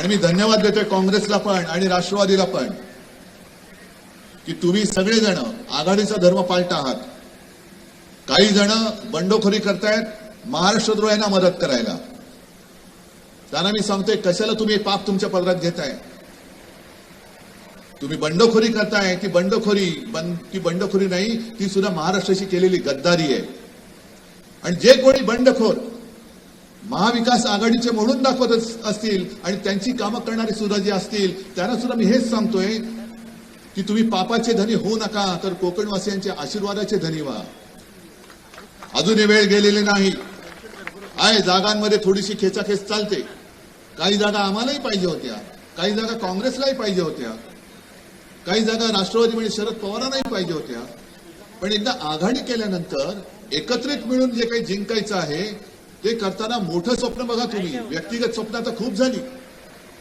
आणि मी धन्यवाद देतोय काँग्रेसला पण आणि राष्ट्रवादीला पण की तुम्ही सगळेजण आघाडीचा धर्म पाळता आहात। काही जण बंडखोरी करतायत महाराष्ट्रद्रोह्यांना मदत करायला। त्यांना मी सांगतोय कशाला तुम्ही पाप तुमच्या पदरात घेताय? तुम्ही बंडखोरी करताय ती बंडखोरी नाही, ती सुद्धा महाराष्ट्राशी केलेली गद्दारी आहे। आणि जे कोणी बंडखोर महाविकास आघाडीचे म्हणून दाखवत असतील आणि त्यांची कामं करणारे सुद्धा जे असतील त्यांना सुद्धा मी हेच सांगतोय की तुम्ही पापाचे धनी होऊ नका, तर कोकणवासियांच्या आशीर्वादाचे धनी व्हा। अजूनही वेळ गेलेली नाही आहे। जागांमध्ये थोडीशी खेचाखेच चालते। काही जागा आम्हालाही पाहिजे होत्या, काही जागा काँग्रेसलाही पाहिजे होत्या, काही जागा राष्ट्रवादी म्हणजे शरद पवारांनाही पाहिजे होत्या। पण एकदा आघाडी केल्यानंतर एकत्रित मिळून जे काही जिंकायचं आहे ते करताना मोठं स्वप्न बघा तुम्ही। व्यक्तिगत स्वप्न आता खूप झाली।